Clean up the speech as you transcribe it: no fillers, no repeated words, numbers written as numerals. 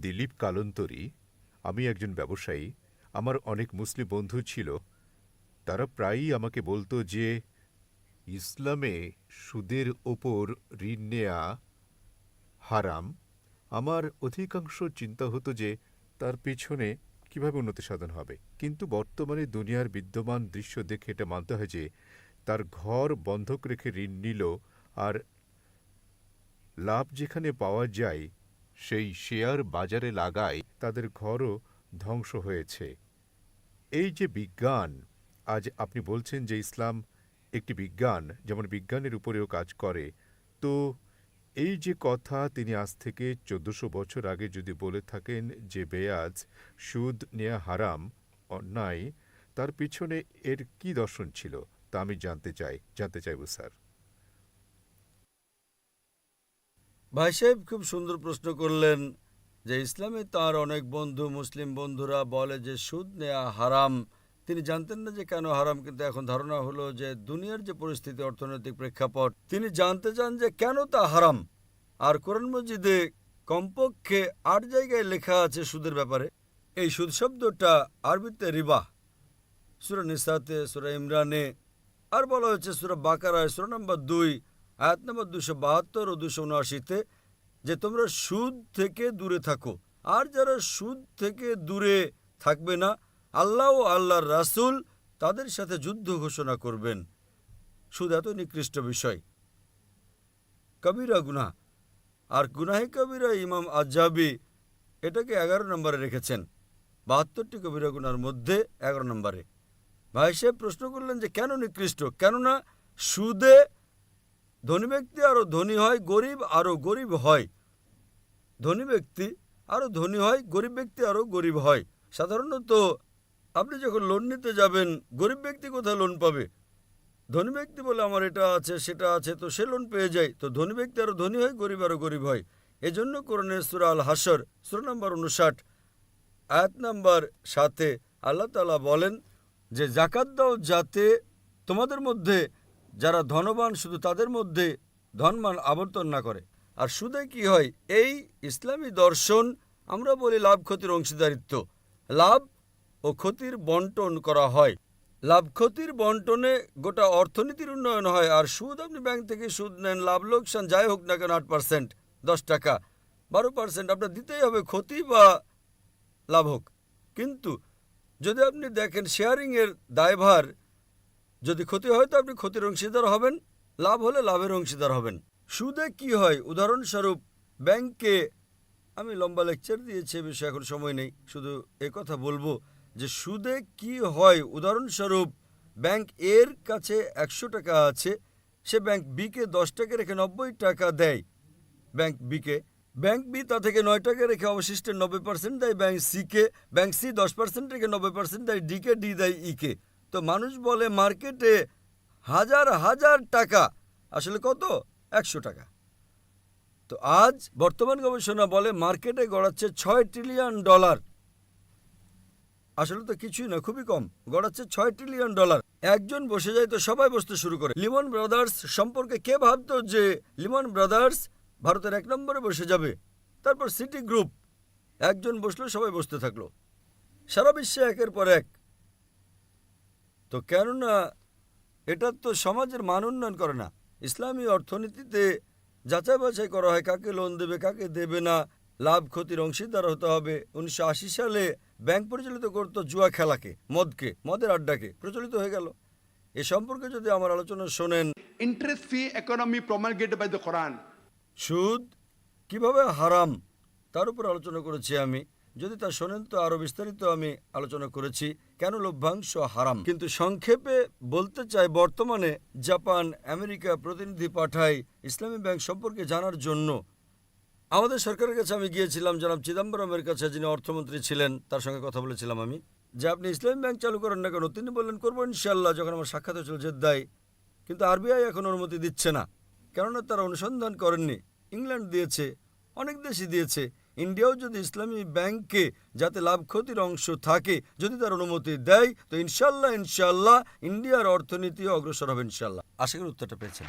দিলীপ কালন্তরি। আমি একজন ব্যবসায়ী। আমার অনেক মুসলিম বন্ধু ছিল। তারা প্রায়ই আমাকে বলতো যে ইসলামে সুদের ওপর ঋণ নেয়া হারাম। আমার অধিকাংশ চিন্তা হতো যে তার পেছনে কিভাবে উন্নতি সাধন হবে। কিন্তু বর্তমানে দুনিয়ার বিদ্যমান দৃশ্য দেখে এটা মানতে হয় যে তার ঘর বন্ধক রেখে ঋণ নিল, আর লাভ যেখানে পাওয়া যায় সেই শেয়ার বাজারে লাগায় তাদের ঘরও ধ্বংস হয়েছে। এই যে বিজ্ঞান, আজ আপনি বলছেন যে ইসলাম একটি বিজ্ঞান, যেমন বিজ্ঞানের উপরেও কাজ করে, তো এই যে কথা তিনি আজ থেকে ১৪০০ বছর আগে যদি বলে থাকেন যে বেয়াজ, সুদ নেয়া হারাম, অন্যায়, তার পিছনে এর কি দর্শন ছিল তা আমি জানতে চাইব স্যার। ভাই সাহেব খুব সুন্দর প্রশ্ন করলেন যে ইসলামে তার অনেক বন্ধু মুসলিম বন্ধুরা বলে যে সুদ নেওয়া হারাম। তিনি জানতেন না যে কেন হারাম, কিন্তু এখন ধারণা হলো যে দুনিয়ার যে পরিস্থিতি, অর্থনৈতিক প্রেক্ষাপট, তিনি জানতে চান যে কেন তা হারাম। আর কোরআন মজিদে কমপক্ষে ৮ জায়গায় লেখা আছে সুদের ব্যাপারে। এই সুদ শব্দটা আরবিতে রিবা, সূরা নিসাতে, সূরা ইমরানে, আর বলা হয়েছে সূরা বাকারায় সূরা নম্বর ২ আয়াত নম্বর ২৭২ ও ২৭৯-তে যে তোমরা সুদ থেকে দূরে থাকো। আর যারা সুদ থেকে দূরে থাকবে না, আল্লাহ ও আল্লাহর রাসূল তাদের সাথে যুদ্ধ ঘোষণা করবেন। সুদ এত নিকৃষ্ট বিষয়, কবিরা গুনাহ। আর গুনাহে কবিরা ইমাম আজ্জাবি এটাকে ১১ নম্বরে রেখেছেন। ৭২টি কবিরা গুনার মধ্যে ১১ নম্বরে। ভাই সাহেব প্রশ্ন করলেন যে কেন নিকৃষ্ট? কেননা সুদে ধনী ব্যক্তি আরও ধনী হয়, গরিব আরও গরিব হয়। ধনী ব্যক্তি আরও ধনী হয়, গরিব ব্যক্তি আরও গরিব হয়। সাধারণত আপনি যখন লোন নিতে যাবেন, গরিব ব্যক্তি কোথায় লোন পাবে? ধনী ব্যক্তি বলে আমার এটা আছে সেটা আছে, তো সে লোন পেয়ে যায়। তো ধনী ব্যক্তি আরও ধনী হয়, গরিব আরও গরিব হয়। এজন্য কোরআনের সূরা আল হাসর সূরা নম্বর ৫৯ আয়াত নম্বর ৭-এ আল্লাহ তাআলা বলেন যে যাকাত দাও যাতে তোমাদের মধ্যে যারা ধনবান শুধু তাদের মধ্যে ধনমান আবর্তন না করে। আর সুদে কি হয়? এই ইসলামী দর্শন, আমরা বলি লাভ ক্ষতির অংশীদারিত্ব। লাভ ও ক্ষতির বন্টন করা হয়। লাভ ক্ষতির বন্টনে গোটা অর্থনীতির উন্নয়ন হয়। আর সুদ, আপনি ব্যাংক থেকে সুদ নেন, লাভ লোকসান যাই হোক না কেন ৮%, ১০ টাকা, ১২% আপনার দিতেই হবে, ক্ষতি বা লাভ হোক। কিন্তু যদি আপনি দেখেন শেয়ারিংয়ের দায়ভার, যদি ক্ষতি হয় তো আপনি ক্ষতির অংশীদার হবেন, লাভ হলে লাভের অংশীদার হবেন। সুদে কি হয়? উদাহরণস্বরূপ ব্যাংকে, আমি লম্বা লেকচার দিয়েছি এ বিষয়ে, এখন সময় নেই, শুধু কথা বলবো যে সুদে কি হয়। উদাহরণস্বরূপ ব্যাংক এর কাছে ১০০ টাকা আছে, সে ব্যাংক বিকে ১০ টাকা রেখে ৯০ টাকা দেয় ব্যাংক বিকে। ব্যাংক বি তা থেকে ৯ টাকা রেখে অবশিষ্টের ৯০% দেয় ব্যাংক সিকে। ব্যাংক সি ১০% রেখে ৯০% দেয় ডিকে, ডি দেয় ইকে। তো মানুষ বলে মার্কেটে হাজার হাজার টাকা, আসলে কত? ১০০ টাকা। তো আজ বর্তমান গবেষণা বলে মার্কেটে গড়াচ্ছে $৬ ট্রিলিয়ন। আসলে তো কিছুই না, খুবই কম, গড়াচ্ছে $৬ ট্রিলিয়ন। একজন বসে যায় তো সবাই বসতে শুরু করে। লিমন ব্রাদার্স সম্পর্কে কে ভাবতো যে লিমন ব্রাদার্স ভারতের ১ নম্বরে বসে যাবে? তারপর সিটি গ্রুপ, একজন বসলো সবাই বসতে থাকলো, সারা বিশ্বে একের পর এক। তো কেননা এটা তো সমাজের মান উন্নয়ন করে না। ইসলামী অর্থনীতিতে যাচাই বাছাই করা হয় কাকে লোন দেবে কাকে দেবে না, লাভ ক্ষতির অংশীদার হতে হবে। ১৯৮০ সালে ব্যাংক পরিচালিত করত জুয়া খেলাকে, মদের আড্ডাকে, প্রচলিত হয়ে গেল। এ সম্পর্কে যদি আমার আলোচনা শোনেন, interest free economy promulgated by the Quran. সুদ কিভাবে হারাম তার উপর আলোচনা করেছি আমি। যদি তা শোনেন তো আরও বিস্তারিত আমি আলোচনা করেছি কেন লভ্যাংশ হারাম। কিন্তু সংক্ষেপে বলতে চাই, বর্তমানে জাপান, আমেরিকা প্রতিনিধি পাঠায় ইসলামী ব্যাংক সম্পর্কে জানার জন্য। আমাদের সরকারের কাছে আমি গিয়েছিলাম, জনাব চিদাম্বরমের কাছে, যিনি অর্থমন্ত্রী ছিলেন, তার সঙ্গে কথা বলেছিলাম আমি যে আপনি ইসলামী ব্যাংক চালু করেন না কেন? তিনি বললেন করবো ইনশাল্লাহ, যখন আমার সাক্ষাৎ হয়েছিল জেদ্দায়। কিন্তু আরবিআই এখন অনুমতি দিচ্ছে না, কেননা তারা অনুসন্ধান করেননি। ইংল্যান্ড দিয়েছে, অনেক দেশই দিয়েছে। ইন্ডিয়াও যদি ইসলামী ব্যাংকে যাতে লাভ ক্ষতির অংশ থাকে, যদি তার অনুমতি দেয়, তো ইনশাল্লাহ ইন্ডিয়ার অর্থনীতিও অগ্রসর হবে ইনশাল্লাহ। আশা করি উত্তরটা পেয়েছেন।